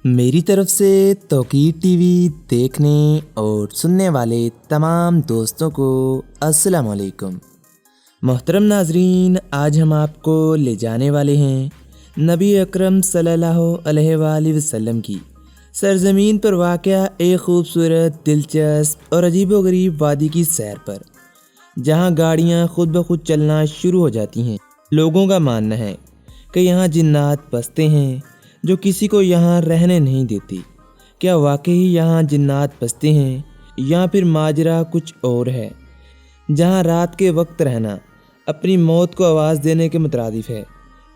मेरी तरफ से तौकीर टीवी देखने और सुनने वाले तमाम दोस्तों को अस्सलाम वालेकुम। मोहतरम नाजरीन, आज हम आपको ले जाने वाले हैं नबी अकरम सल्लल्लाहु अलैहि वसल्लम की सरजमीन पर वाक़या एक खूबसूरत, दिलचस्प और अजीबोगरीब वादी की सैर पर, जहां गाड़ियां खुद ब खुद चलना शुरू हो जाती हैं। लोगों का मानना है कि यहाँ जिन्नात बसते हैं जो किसी को यहाँ रहने नहीं देती। क्या वाकई यहाँ जिन्नात बसते हैं या फिर माजरा कुछ और है, जहाँ रात के वक्त रहना अपनी मौत को आवाज़ देने के मुतरादिफ है।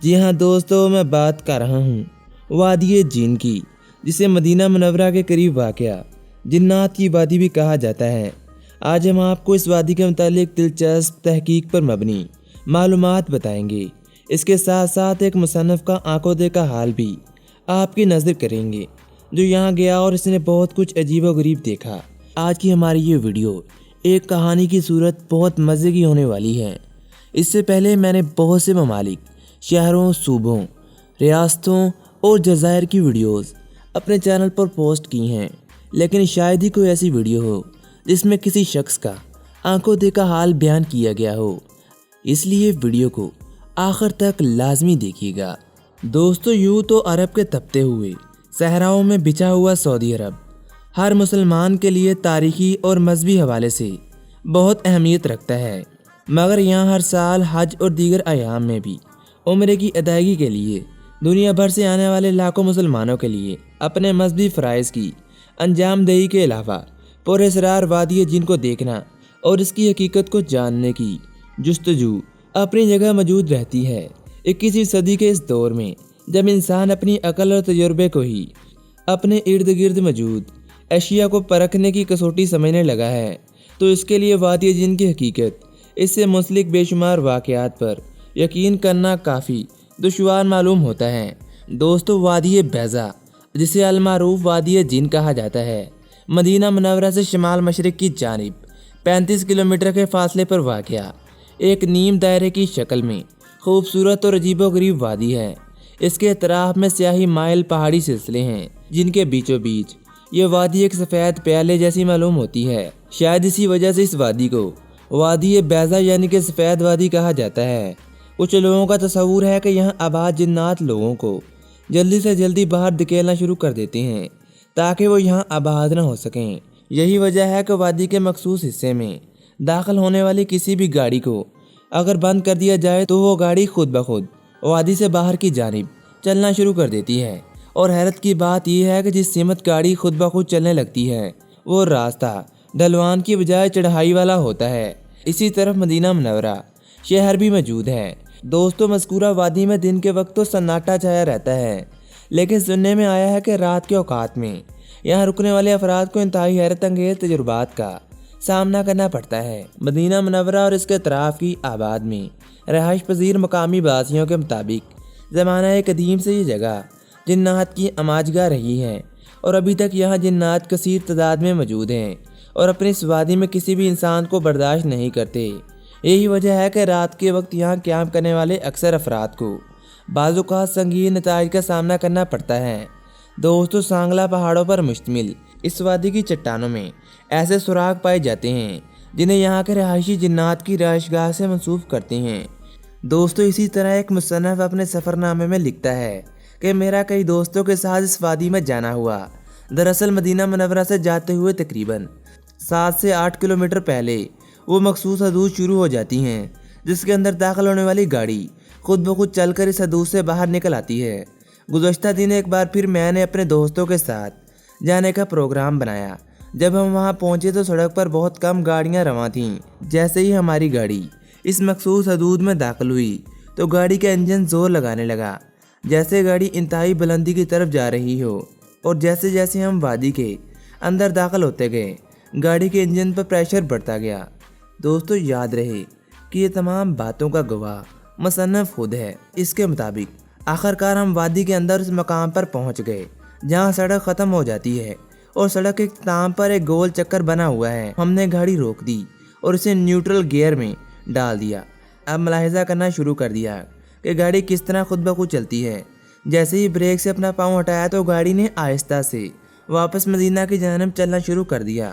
जी हाँ दोस्तों, मैं बात कर रहा हूँ वादी जिन की, जिसे मदीना मुनव्वरा के करीब वाक़या जिन्नात की वादी भी कहा जाता है। आज हम आपको इस वादी के मुतालिक दिलचस्प तहकीक पर मबनी मालूमात बताएंगे। इसके साथ साथ एक मुसन्नफ़ का आंखों देखा हाल भी आपकी नज़र करेंगे, जो यहाँ गया और इसने बहुत कुछ अजीब व गरीब देखा। आज की हमारी ये वीडियो एक कहानी की सूरत बहुत मज़े की होने वाली है। इससे पहले मैंने बहुत से ममालिक, शहरों, सूबों, रियासतों और जज़ायर की वीडियोस अपने चैनल पर पोस्ट की हैं, लेकिन शायद ही कोई ऐसी वीडियो हो जिसमें किसी शख्स का आंखों देखा हाल बयान किया गया हो। इसलिए वीडियो को आखिर तक लाजमी देखिएगा। दोस्तों, यूँ तो अरब के तपते हुए सहराओं में बिछा हुआ सऊदी अरब हर मुसलमान के लिए तारीखी और मजहबी हवाले से बहुत अहमियत रखता है, मगर यहाँ हर साल हज और दीगर अयाम में भी उम्रे की अदायगी के लिए दुनिया भर से आने वाले लाखों मुसलमानों के लिए अपने मजहबी फ़राइज़ की अंजामदही के अलावा पुरअसरार वादी जिन को देखना और इसकी हकीकत को जानने की जुस्तजू अपनी जगह मौजूद रहती है। 21वीं सदी के इस दौर में, जब इंसान अपनी अकल और तजुर्बे को ही अपने इर्द गिर्द मौजूद अशिया को परखने की कसौटी समझने लगा है, तो इसके लिए वादी जिन की हकीकत, इससे मुंसलिक बेशुमार वाक़यात पर यकीन करना काफ़ी दुश्वार मालूम होता है। दोस्तों, वादी बैज़ा, जिसे अलमारूफ वादी जिन कहा जाता है, मदीना मुनव्वरा से शिमाल मशरिक की जानिब 35 किलोमीटर के फासले पर वाक़या एक नीम दायरे की शक्ल में खूबसूरत और अजीबोगरीब वादी है। इसके अतराफ में स्याही माइल पहाड़ी सिलसिले हैं, जिनके बीचों बीच ये वादी एक सफ़ेद प्याले जैसी मालूम होती है। शायद इसी वजह से इस वादी को वादी बैज़ा यानी कि सफ़ेद वादी कहा जाता है। कुछ लोगों का तस्वूर है कि यहाँ आबाद जिन्नात लोगों को जल्दी से जल्दी बाहर धकेलना शुरू कर देते हैं ताकि वो यहाँ आबाद न हो सकें। यही वजह है कि वादी के मखसूस हिस्से में दाखिल होने वाली किसी भी गाड़ी को अगर बंद कर दिया जाए तो वो गाड़ी खुद ब खुद वादी से बाहर की जानिब चलना शुरू कर देती है। और हैरत की बात यह है कि जिस सिमत गाड़ी खुद ब खुद चलने लगती है, वो रास्ता ढलवान की बजाय चढ़ाई वाला होता है। इसी तरफ मदीना मुनव्वरा शहर भी मौजूद है। दोस्तों, मज़कूरा वादी में दिन के वक्त तो सन्नाटा छाया रहता है, लेकिन सुनने में आया है कि रात के औकात में यहाँ रुकने वाले अफराद को इंतहाई हैरत अंगेज़ तजुर्बात का सामना करना पड़ता है। मदीना मुनव्वरा और इसके अतराफ़ की आबाद में रहाइश पजीर मकामी बासियों के मुताबिक ज़माना कदीम से ये जगह जिन्नात की अमाजगाह रही है और अभी तक यहाँ जिन्नात कसीर तादाद में मौजूद हैं और अपनी इस वादी में किसी भी इंसान को बर्दाश्त नहीं करते। यही वजह है कि रात के वक्त यहाँ क़याम करने वाले अक्सर अफराद को बाज़-ओ-क़ात संगीन नताइज का सामना करना पड़ता है। दोस्तों, सांगला पहाड़ों पर मुश्तमिल इस वादी की चट्टानों में ऐसे सुराग पाए जाते हैं जिन्हें यहाँ के रहायशी जिन्नात की रहायशगाह से मंसूब करते हैं। दोस्तों, इसी तरह एक मुसन्नफ़ अपने सफ़रनामे में लिखता है कि मेरा कई दोस्तों के साथ इस वादी में जाना हुआ। दरअसल मदीना मुनव्वरा से जाते हुए तकरीबन 7 से 8 किलोमीटर पहले वो मखसूस हदूद शुरू हो जाती हैं, जिसके अंदर दाखिल होने वाली गाड़ी खुद ब खुद चलकर इस हदूद से बाहर निकल आती है। गुज़श्ता दिन एक बार फिर मैंने अपने दोस्तों के साथ जाने का प्रोग्राम बनाया। जब हम वहां पहुंचे तो सड़क पर बहुत कम गाड़ियां रवां थीं। जैसे ही हमारी गाड़ी इस मखसूस हदूद में दाखिल हुई तो गाड़ी का इंजन जोर लगाने लगा, जैसे गाड़ी इंतहाई बुलंदी की तरफ जा रही हो। और जैसे जैसे हम वादी के अंदर दाखिल होते गए, गाड़ी के इंजन पर प्रेशर बढ़ता गया। दोस्तों, याद रहे कि ये तमाम बातों का गवाह मुसन्नफ़ खुद है। इसके मुताबिक आखिरकार हम वादी के अंदर उस मकाम पर पहुंच गए जहां सड़क ख़त्म हो जाती है और सड़क के इख्तिताम पर एक गोल चक्कर बना हुआ है। हमने गाड़ी रोक दी और इसे न्यूट्रल गियर में डाल दिया। अब मुलाहिज़ा करना शुरू कर दिया कि गाड़ी किस तरह खुद ब खुद चलती है। जैसे ही ब्रेक से अपना पाँव हटाया तो गाड़ी ने आहिस्ता से वापस मदीना की जानिब चलना शुरू कर दिया।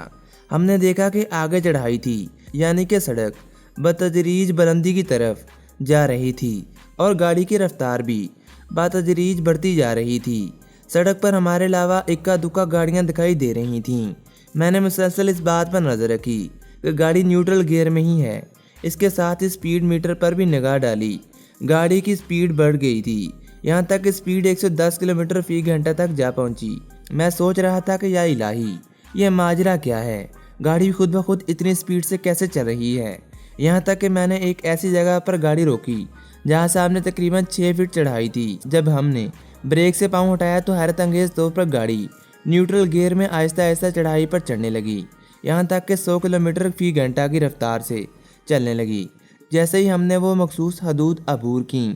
हमने देखा कि आगे चढ़ाई थी, यानी कि सड़क बतदरीज बुलंदी की तरफ जा रही थी और गाड़ी की रफ्तार भी बतदरीज बढ़ती जा रही थी। सड़क पर हमारे अलावा इक्का दुक्का गाड़ियां दिखाई दे रही थीं। मैंने मुसलसल इस बात पर नज़र रखी कि गाड़ी न्यूट्रल गियर में ही है। इसके साथ ही स्पीड मीटर पर भी निगाह डाली। गाड़ी की स्पीड बढ़ गई थी, यहाँ तक कि स्पीड 110 किलोमीटर फी घंटा तक जा पहुंची। मैं सोच रहा था कि या इलाही, यह माजरा क्या है, गाड़ी खुद ब खुद इतनी स्पीड से कैसे चल रही है। यहाँ तक कि मैंने एक ऐसी जगह पर गाड़ी रोकी जहाँ सामने तकरीबन 6 फीट चढ़ाई थी। जब हमने ब्रेक से पाँव हटाया तो हैरत अंगेज तौर पर गाड़ी न्यूट्रल गियर में आहिस्ता आहिस्ता चढ़ाई पर चढ़ने लगी, यहाँ तक कि 100 किलोमीटर फी घंटा की रफ्तार से चलने लगी। जैसे ही हमने वो मखसूस हदूद अबूर की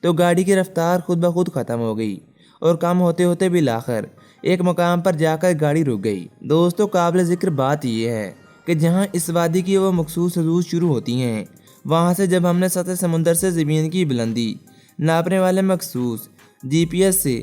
तो गाड़ी की रफ्तार खुद ब खुद ख़त्म हो गई और कम होते होते भी आखिर एक मकाम पर जाकर गाड़ी रुक गई। दोस्तों, काबिल ज़िक्र बात यह है कि जहाँ इस वादी की वो मखसूस हदूद शुरू होती हैं, वहाँ से जब हमने सतह समुंदर से ज़मीन की बुलंदी नापने वाले मखसूस GPS से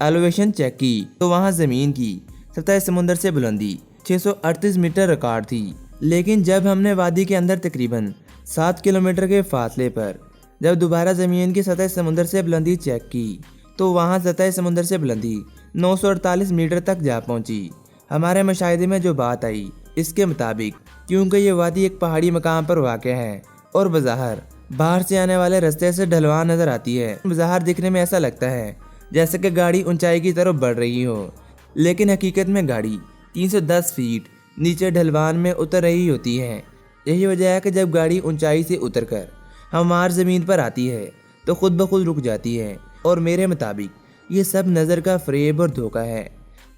एलिवेशन चेक की तो वहाँ ज़मीन की सतह समुंदर से बुलंदी 638 मीटर रिकॉर्ड थी। लेकिन जब हमने वादी के अंदर तकरीबन 7 किलोमीटर के फासले पर जब दोबारा ज़मीन की सतह समुंदर से बुलंदी चेक की तो वहाँ सतह समुंदर से बुलंदी 948 मीटर तक जा पहुँची। हमारे मुशाहिदे में जो बात आई इसके मुताबिक, क्योंकि ये वादी एक पहाड़ी मकाम पर वाक़या है और बज़ाहिर बाहर से आने वाले रास्ते से ढलवान नज़र आती है, बज़ाहिर दिखने में ऐसा लगता है जैसे कि गाड़ी ऊंचाई की तरफ बढ़ रही हो, लेकिन हकीकत में गाड़ी 310 फीट नीचे ढलवान में उतर रही होती है। यही वजह है कि जब गाड़ी ऊंचाई से उतरकर हमारी ज़मीन पर आती है तो खुद ब खुद रुक जाती है और मेरे मुताबिक ये सब नज़र का फ़रेब और धोखा है।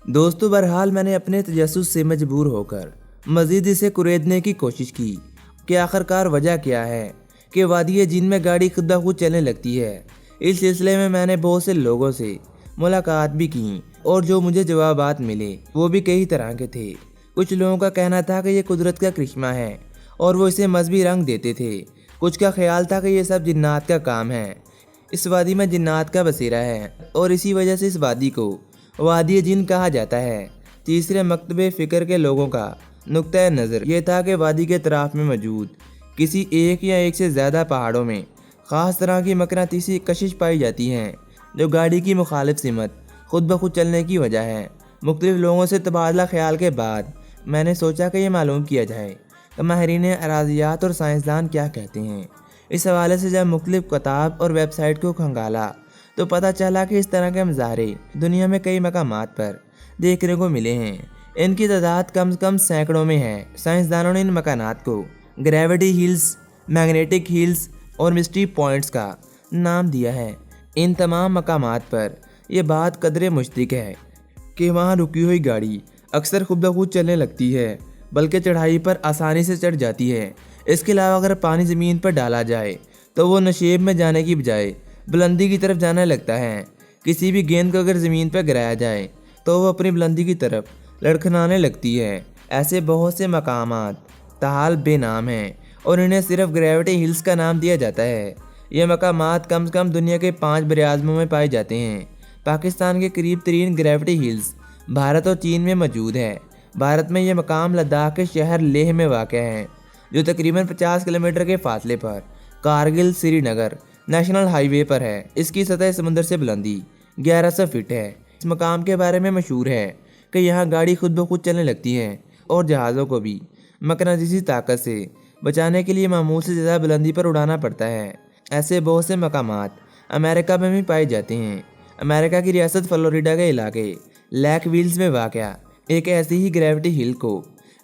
दोस्तों, बहरहाल मैंने अपने तजस्सुस से मजबूर होकर मज़ीद इसे कुरेदने की कोशिश की कि आखिरकार वजह क्या है कि वादी जिन में गाड़ी खुद ब खुद चलने लगती है। इस सिलसिले में मैंने बहुत से लोगों से मुलाकात भी की और जो मुझे जवाबात मिले वो भी कई तरह के थे। कुछ लोगों का कहना था कि ये कुदरत का करिश्मा है और वो इसे मजहबी रंग देते थे। कुछ का ख्याल था कि ये सब जिन्नात का काम है, इस वादी में जिन्नात का बसेरा है और इसी वजह से इस वादी को वादी जिन कहा जाता है। तीसरे मकतबे फ़िक्र के लोगों का नुक्ता नज़र ये था कि वादी के अतराफ़ में मौजूद किसी एक या एक से ज़्यादा पहाड़ों में ख़ास तरह की मकनातीसी कशिश पाई जाती हैं जो गाड़ी की मुखालिफ सिमत खुद ब खुद चलने की वजह है। मुख्तलिफ लोगों से तबादला ख्याल के बाद मैंने सोचा कि यह मालूम किया जाए कि माहिरीन अराज़ियात और साइंसदान क्या कहते हैं। इस हवाले से जब मुख्तलिफ किताब और वेबसाइट को खंगाला तो पता चला कि इस तरह के मज़ारे दुनिया में कई मकामात पर देखने को मिले हैं। इनकी तादाद कम से कम सैकड़ों में है। साइंसदानों ने इन मकानात को ग्रेविटी हिल्स, मैग्नेटिक हिल्स और मिस्ट्री पॉइंट्स का नाम दिया है। इन तमाम मकामात पर यह बात कदरे मुश्तिक है कि वहाँ रुकी हुई गाड़ी अक्सर खुद ब खुद चलने लगती है, बल्कि चढ़ाई पर आसानी से चढ़ जाती है। इसके अलावा अगर पानी ज़मीन पर डाला जाए तो वो नशेब में जाने की बजाय बुलंदी की तरफ जाने लगता है। किसी भी गेंद को अगर ज़मीन पर गिराया जाए तो वो अपनी बुलंदी की तरफ लड़खड़ाने लगती है। ऐसे बहुत से मकामात ताहाल बेनाम हैं और इन्हें सिर्फ ग्रेविटी हिल्स का नाम दिया जाता है। ये मकामात कम से कम दुनिया के 5 बराआज़मों में पाए जाते हैं। पाकिस्तान के करीब तरीन ग्रेविटी हिल्स भारत और चीन में मौजूद है। भारत में ये मकाम लद्दाख के शहर लेह में वाक़ है, जो तकरीबन 50 किलोमीटर के फासले पर कारगिल श्रीनगर नेशनल हाईवे पर है। इसकी सतह समुंदर से बुलंदी 1100 फीट है। इस मकाम के बारे में मशहूर है कि यहाँ गाड़ी खुद ब खुद चलने लगती है और जहाज़ों को भी मकनातीसी ताकत से बचाने के लिए मामूल से ज़्यादा बुलंदी पर उड़ाना पड़ता है। ऐसे बहुत से मकामात अमेरिका में भी पाए जाते हैं। अमेरिका की रियासत फ्लोरिडा के इलाके लैक व्हील्स में वाक़या एक ऐसी ही ग्रेविटी हिल को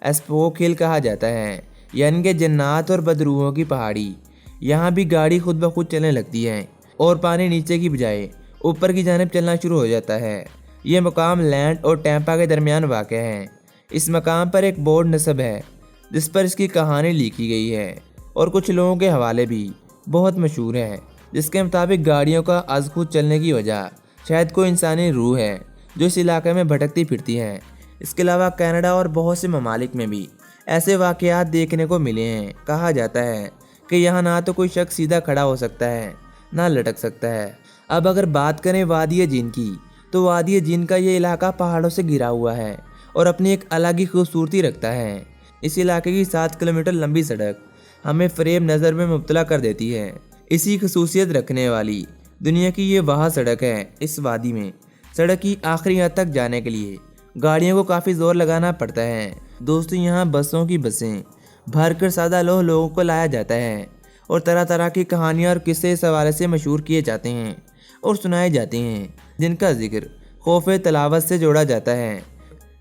एस्पोक हिल कहा जाता है, यानी कि जन्नात और बदरूहों की पहाड़ी। यहाँ भी गाड़ी खुद ब खुद चलने लगती है और पानी नीचे की बजाय ऊपर की जानिब चलना शुरू हो जाता है। ये मकाम लैंड और टैंपा के दरमियान वाक़ है। इस मकाम पर एक बोर्ड नस्ब है जिस पर इसकी कहानी लिखी गई है और कुछ लोगों के हवाले भी बहुत मशहूर है, जिसके मुताबिक गाड़ियों का अज़ खुद चलने की वजह शायद कोई इंसानी रूह है जो इस इलाके में भटकती फिरती है। इसके अलावा कनाडा और बहुत से ममालिक में भी ऐसे वाक़यात देखने को मिले हैं। कहा जाता है कि यहाँ ना तो कोई शख्स सीधा खड़ा हो सकता है ना लटक सकता है। اب اگر بات کریں وادی جن کی، تو وادی جن کا یہ علاقہ پہاڑوں سے گھرا ہوا ہے اور اپنی ایک الگ ہی خوبصورتی رکھتا ہے۔ اس علاقے کی 7 کلومیٹر لمبی سڑک ہمیں فریب نظر میں مبتلا کر دیتی ہے۔ اسی خصوصیت رکھنے والی دنیا کی یہ وہ سڑک ہے۔ اس وادی میں سڑک کی آخری حد تک جانے کے لیے گاڑیوں کو کافی زور لگانا پڑتا ہے۔ دوستو، یہاں بسوں کی بسیں بھر کر سادہ لوگوں کو لایا جاتا ہے اور طرح طرح کی کہانیاں اور قصے اس حوالے سے مشہور کیے جاتے ہیں اور سنائے جاتے ہیں، جن کا ذکر خوف تلاوت سے جوڑا جاتا ہے۔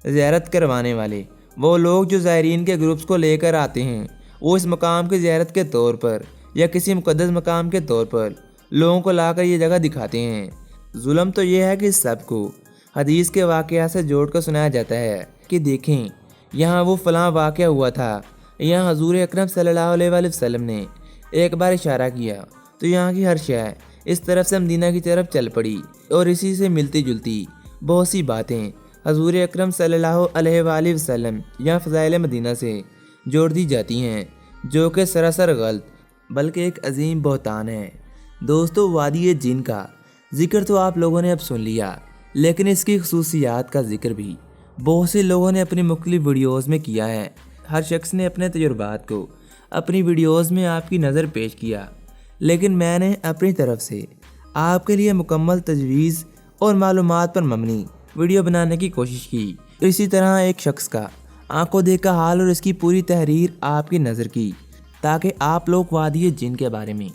زیارت کروانے والے وہ لوگ جو زائرین کے گروپس کو لے کر آتے ہیں، وہ اس مقام کی زیارت کے طور پر یا کسی مقدس مقام کے طور پر لوگوں کو لا کر یہ جگہ دکھاتے ہیں۔ ظلم تو یہ ہے کہ سب کو حدیث کے واقعات سے جوڑ کر سنایا جاتا ہے کہ دیکھیں یہاں وہ فلاں واقعہ ہوا تھا، یہاں حضور اکرم صلی اللہ علیہ وآلہ وسلم نے ایک بار اشارہ کیا تو یہاں کی ہر شے اس طرف سے مدینہ کی طرف چل پڑی، اور اسی سے ملتی جلتی بہت سی باتیں حضور اکرم صلی اللہ علیہ وآلہ وسلم یا فضائل مدینہ سے جوڑ دی جاتی ہیں، جو کہ سراسر غلط بلکہ ایک عظیم بہتان ہے۔ دوستو، وادی جن کا ذکر تو آپ لوگوں نے اب سن لیا، لیکن اس کی خصوصیات کا ذکر بھی بہت سے لوگوں نے اپنی مختلف ویڈیوز میں کیا ہے۔ ہر شخص نے اپنے تجربات کو اپنی ویڈیوز میں آپ کی نظر پیش کیا، لیکن میں نے اپنی طرف سے آپ کے لیے مکمل تجویز اور معلومات پر مبنی ویڈیو بنانے کی کوشش کی۔ اسی طرح ایک شخص کا آنکھوں دیکھا حال اور اس کی پوری تحریر آپ کی نظر کی، تاکہ آپ لوگ وادی جن کے بارے میں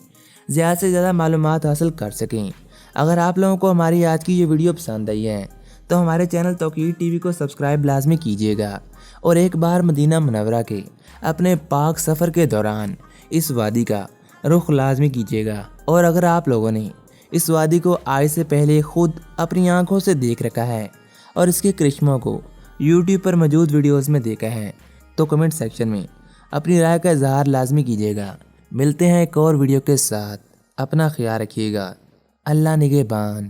زیادہ سے زیادہ معلومات حاصل کر سکیں۔ اگر آپ لوگوں کو ہماری آج کی یہ ویڈیو پسند آئی ہے تو ہمارے چینل توقیر ٹی وی کو سبسکرائب لازمی کیجیے گا، اور ایک بار مدینہ منورہ کے اپنے پاک سفر کے دوران اس وادی کا رخ لازمی کیجیے گا۔ اور اگر آپ لوگوں نے اس وادی کو آج سے پہلے خود اپنی آنکھوں سے دیکھ رکھا ہے اور اس کے کرشموں کو یوٹیوب پر موجود ویڈیوز میں دیکھا ہے تو کمنٹ سیکشن میں اپنی رائے کا اظہار لازمی کیجیے گا۔ ملتے ہیں ایک اور ویڈیو کے ساتھ، اپنا خیال رکھیے گا۔ اللہ نگہبان۔